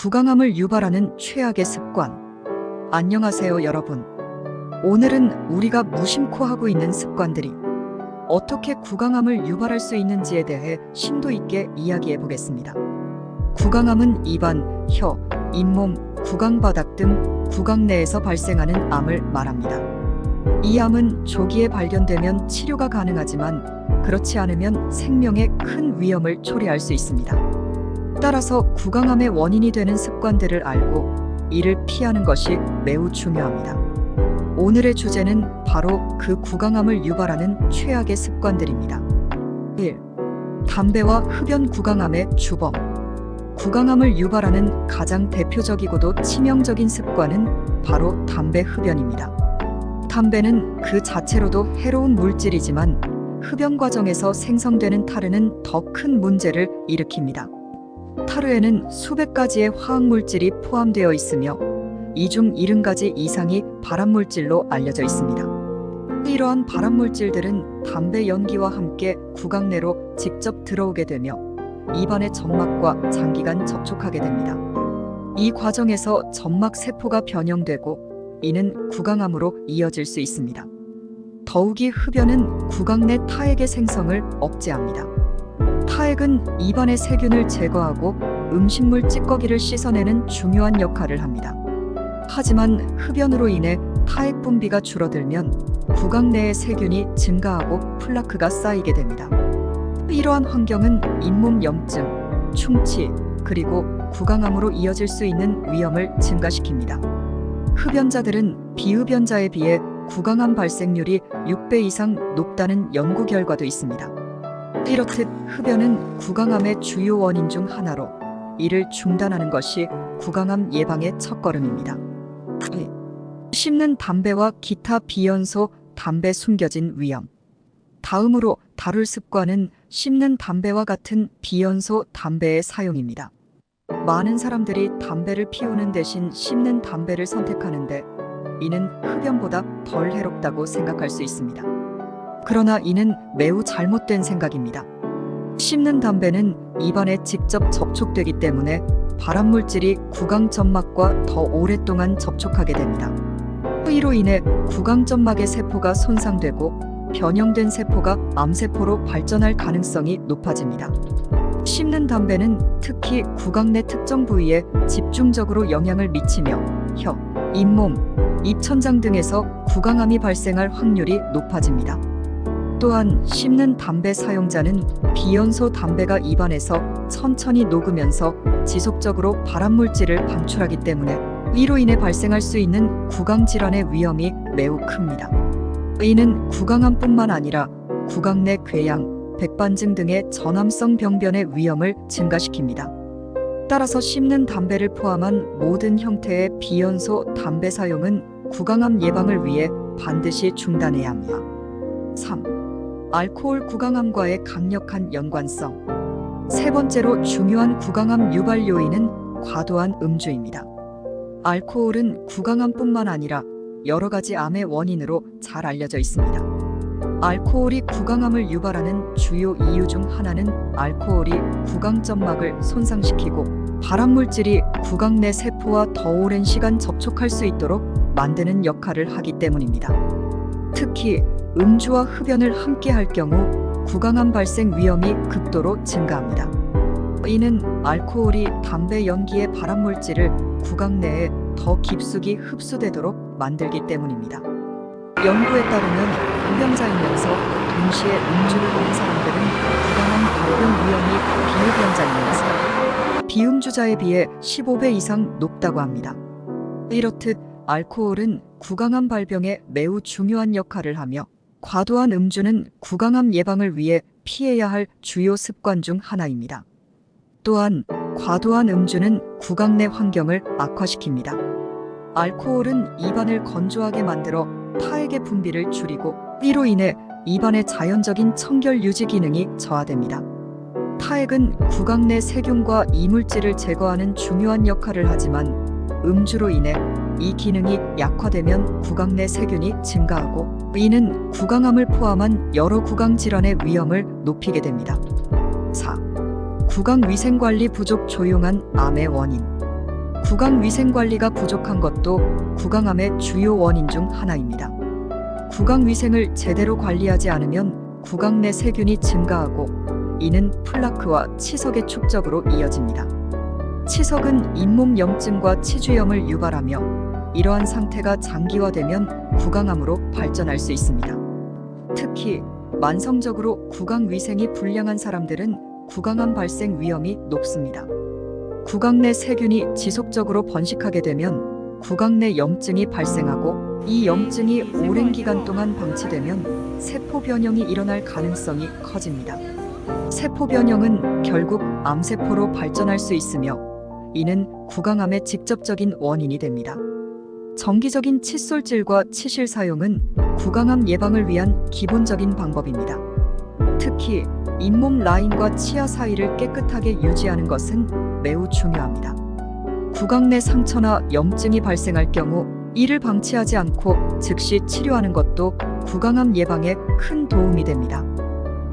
구강암을 유발하는 최악의 습관. 안녕하세요, 여러분. 오늘은 우리가 무심코 하고 있는 습관들이 어떻게 구강암을 유발할 수 있는지에 대해 심도 있게 이야기해 보겠습니다. 구강암은 입안, 혀, 잇몸, 구강바닥 등 구강 내에서 발생하는 암을 말합니다. 이 암은 조기에 발견되면 치료가 가능하지만 그렇지 않으면 생명에 큰 위험을 초래할 수 있습니다. 따라서 구강암의 원인이 되는 습관들을 알고 이를 피하는 것이 매우 중요합니다. 오늘의 주제는 바로 그 구강암을 유발하는 최악의 습관들입니다. 1. 담배와 흡연 구강암의 주범. 구강암을 유발하는 가장 대표적이고도 치명적인 습관은 바로 담배 흡연입니다. 담배는 그 자체로도 해로운 물질이지만 흡연 과정에서 생성되는 타르는 더 큰 문제를 일으킵니다. 타르에는 수백 가지의 화학물질이 포함되어 있으며 이 중 70가지 이상이 발암물질로 알려져 있습니다. 이러한 발암물질들은 담배 연기와 함께 구강 내로 직접 들어오게 되며 입안의 점막과 장기간 접촉하게 됩니다. 이 과정에서 점막 세포가 변형되고 이는 구강암으로 이어질 수 있습니다. 더욱이 흡연은 구강 내 타액의 생성을 억제합니다. 타액은 입안의 세균을 제거하고 음식물 찌꺼기를 씻어내는 중요한 역할을 합니다. 하지만 흡연으로 인해 타액 분비가 줄어들면 구강 내의 세균이 증가하고 플라크가 쌓이게 됩니다. 이러한 환경은 잇몸 염증, 충치, 그리고 구강암으로 이어질 수 있는 위험을 증가시킵니다. 흡연자들은 비흡연자에 비해 구강암 발생률이 6배 이상 높다는 연구 결과도 있습니다. 이렇듯 흡연은 구강암의 주요 원인 중 하나로 이를 중단하는 것이 구강암 예방의 첫걸음입니다. 씹는 담배와 기타 비연소 담배 숨겨진 위험. 다음으로 다룰 습관은 씹는 담배와 같은 비연소 담배의 사용입니다. 많은 사람들이 담배를 피우는 대신 씹는 담배를 선택하는데 이는 흡연보다 덜 해롭다고 생각할 수 있습니다. 그러나 이는 매우 잘못된 생각입니다. 씹는 담배는 입안에 직접 접촉되기 때문에 발암물질이 구강 점막과 더 오랫동안 접촉하게 됩니다. 이로 인해 구강 점막의 세포가 손상되고 변형된 세포가 암세포로 발전할 가능성이 높아집니다. 씹는 담배는 특히 구강 내 특정 부위에 집중적으로 영향을 미치며 혀, 잇몸, 입천장 등에서 구강암이 발생할 확률이 높아집니다. 또한 씹는 담배 사용자는 비연소 담배가 입안에서 천천히 녹으면서 지속적으로 발암물질을 방출하기 때문에 이로 인해 발생할 수 있는 구강질환의 위험이 매우 큽니다. 이는 구강암뿐만 아니라 구강 내 궤양, 백반증 등의 전암성 병변의 위험을 증가시킵니다. 따라서 씹는 담배를 포함한 모든 형태의 비연소 담배 사용은 구강암 예방을 위해 반드시 중단해야 합니다. 3. 알코올 구강암과의 강력한 연관성. 세 번째로 중요한 구강암 유발 요인은 과도한 음주입니다. 알코올은 구강암뿐만 아니라 여러 가지 암의 원인으로 잘 알려져 있습니다. 알코올이 구강암을 유발하는 주요 이유 중 하나는 알코올이 구강 점막을 손상시키고 발암물질이 구강 내 세포와 더 오랜 시간 접촉할 수 있도록 만드는 역할을 하기 때문입니다. 특히 음주와 흡연을 함께 할 경우 구강암 발생 위험이 극도로 증가합니다. 이는 알코올이 담배 연기의 발암물질을 구강 내에 더 깊숙이 흡수되도록 만들기 때문입니다. 연구에 따르면 흡연자이면서 동시에 음주를 하는 사람들은 구강암 발병 위험이 비흡연자이면서 비음주자에 비해 15배 이상 높다고 합니다. 이렇듯 알코올은 구강암 발병에 매우 중요한 역할을 하며 과도한 음주는 구강암 예방을 위해 피해야 할 주요 습관 중 하나입니다. 또한 과도한 음주는 구강 내 환경을 악화시킵니다. 알코올은 입안을 건조하게 만들어 타액의 분비를 줄이고 이로 인해 입안의 자연적인 청결 유지 기능이 저하됩니다. 타액은 구강 내 세균과 이물질을 제거하는 중요한 역할을 하지만 음주로 인해 이 기능이 약화되면 구강 내 세균이 증가하고 이는 구강암을 포함한 여러 구강 질환의 위험을 높이게 됩니다. 4. 구강 위생관리 부족 조용한 암의 원인. 구강 위생 관리가 부족한 것도 구강암의 주요 원인 중 하나입니다. 구강 위생을 제대로 관리하지 않으면 구강 내 세균이 증가하고 이는 플라크와 치석의 축적으로 이어집니다. 치석은 잇몸 염증과 치주염을 유발하며 이러한 상태가 장기화되면 구강암으로 발전할 수 있습니다. 특히 만성적으로 구강 위생이 불량한 사람들은 구강암 발생 위험이 높습니다. 구강 내 세균이 지속적으로 번식하게 되면 구강 내 염증이 발생하고 이 염증이 오랜 기간 동안 방치되면 세포 변형이 일어날 가능성이 커집니다. 세포 변형은 결국 암세포로 발전할 수 있으며 이는 구강암의 직접적인 원인이 됩니다. 정기적인 칫솔질과 치실 사용은 구강암 예방을 위한 기본적인 방법입니다. 특히 잇몸 라인과 치아 사이를 깨끗하게 유지하는 것은 매우 중요합니다. 구강 내 상처나 염증이 발생할 경우 이를 방치하지 않고 즉시 치료하는 것도 구강암 예방에 큰 도움이 됩니다.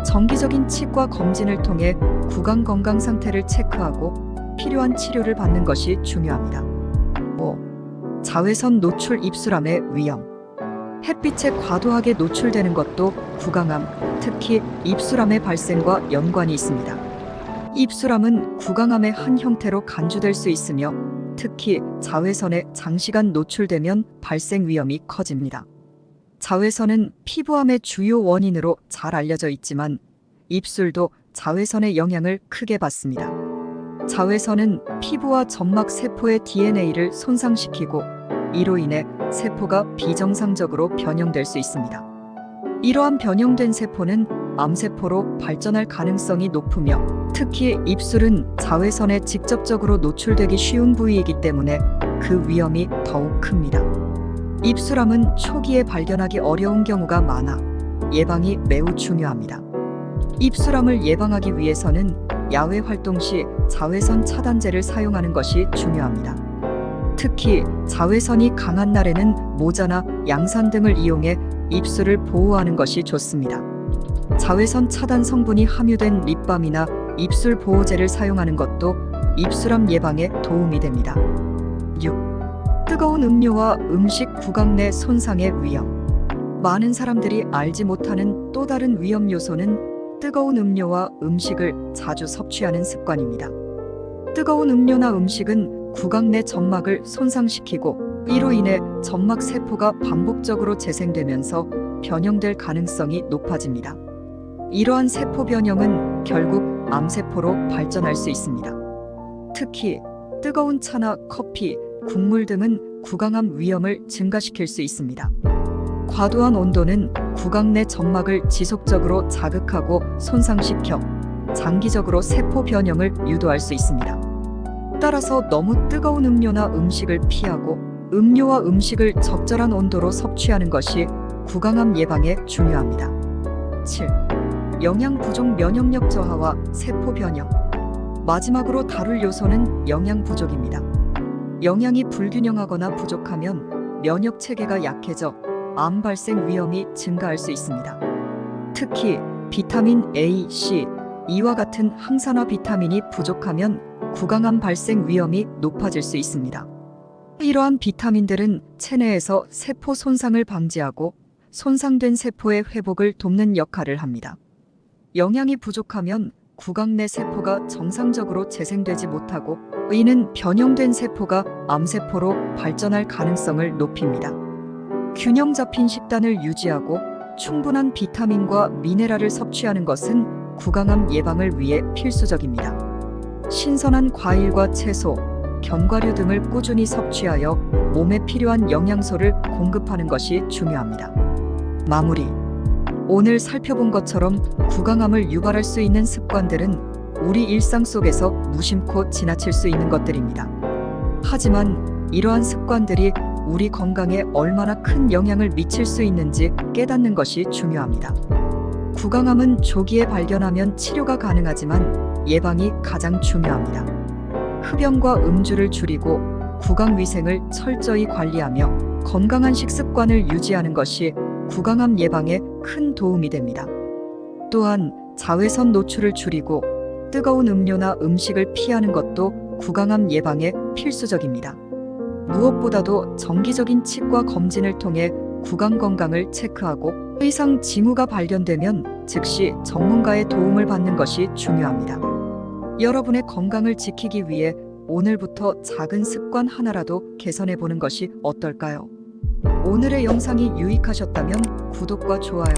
정기적인 치과 검진을 통해 구강 건강 상태를 체크하고 필요한 치료를 받는 것이 중요합니다. 5. 자외선 노출 입술암의 위험. 햇빛에 과도하게 노출되는 것도 구강암, 특히 입술암의 발생과 연관이 있습니다. 입술암은 구강암의 한 형태로 간주될 수 있으며 특히 자외선에 장시간 노출되면 발생 위험이 커집니다. 자외선은 피부암의 주요 원인으로 잘 알려져 있지만 입술도 자외선의 영향을 크게 받습니다. 자외선은 피부와 점막 세포의 DNA를 손상시키고 이로 인해 세포가 비정상적으로 변형될 수 있습니다. 이러한 변형된 세포는 암세포로 발전할 가능성이 높으며 특히 입술은 자외선에 직접적으로 노출되기 쉬운 부위이기 때문에 그 위험이 더욱 큽니다. 입술암은 초기에 발견하기 어려운 경우가 많아 예방이 매우 중요합니다. 입술암을 예방하기 위해서는 야외 활동 시 자외선 차단제를 사용하는 것이 중요합니다. 특히 자외선이 강한 날에는 모자나 양산 등을 이용해 입술을 보호하는 것이 좋습니다. 자외선 차단 성분이 함유된 립밤이나 입술 보호제를 사용하는 것도 입술암 예방에 도움이 됩니다. 6. 뜨거운 음료와 음식 구강 내 손상의 위험. 많은 사람들이 알지 못하는 또 다른 위험 요소는 뜨거운 음료와 음식을 자주 섭취하는 습관입니다. 뜨거운 음료나 음식은 구강 내 점막을 손상시키고 이로 인해 점막 세포가 반복적으로 재생되면서 변형될 가능성이 높아집니다. 이러한 세포 변형은 결국 암세포로 발전할 수 있습니다. 특히 뜨거운 차나 커피, 국물 등은 구강암 위험을 증가시킬 수 있습니다. 과도한 온도는 구강 내 점막을 지속적으로 자극하고 손상시켜 장기적으로 세포 변형을 유도할 수 있습니다. 따라서 너무 뜨거운 음료나 음식을 피하고 음료와 음식을 적절한 온도로 섭취하는 것이 구강암 예방에 중요합니다. 7. 영양 부족 면역력 저하와 세포 변형. 마지막으로 다룰 요소는 영양 부족입니다. 영양이 불균형하거나 부족하면 면역 체계가 약해져 암 발생 위험이 증가할 수 있습니다. 특히 비타민 A, C, E와 같은 항산화 비타민이 부족하면 구강암 발생 위험이 높아질 수 있습니다. 이러한 비타민들은 체내에서 세포 손상을 방지하고 손상된 세포의 회복을 돕는 역할을 합니다. 영양이 부족하면 구강 내 세포가 정상적으로 재생되지 못하고 이는 변형된 세포가 암세포로 발전할 가능성을 높입니다. 균형 잡힌 식단을 유지하고 충분한 비타민과 미네랄을 섭취하는 것은 구강암 예방을 위해 필수적입니다. 신선한 과일과 채소, 견과류 등을 꾸준히 섭취하여 몸에 필요한 영양소를 공급하는 것이 중요합니다. 마무리. 오늘 살펴본 것처럼 구강암을 유발할 수 있는 습관들은 우리 일상 속에서 무심코 지나칠 수 있는 것들입니다. 하지만 이러한 습관들이 우리 건강에 얼마나 큰 영향을 미칠 수 있는지 깨닫는 것이 중요합니다. 구강암은 조기에 발견하면 치료가 가능하지만 예방이 가장 중요합니다. 흡연과 음주를 줄이고 구강 위생을 철저히 관리하며 건강한 식습관을 유지하는 것이 구강암 예방에 큰 도움이 됩니다. 또한 자외선 노출을 줄이고 뜨거운 음료나 음식을 피하는 것도 구강암 예방에 필수적입니다. 무엇보다도 정기적인 치과 검진을 통해 구강 건강을 체크하고 이상 징후가 발견되면 즉시 전문가의 도움을 받는 것이 중요합니다. 여러분의 건강을 지키기 위해 오늘부터 작은 습관 하나라도 개선해 보는 것이 어떨까요? 오늘의 영상이 유익하셨다면 구독과 좋아요,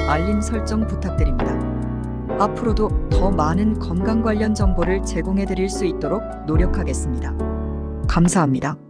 알림 설정 부탁드립니다. 앞으로도 더 많은 건강 관련 정보를 제공해 드릴 수 있도록 노력하겠습니다. 감사합니다.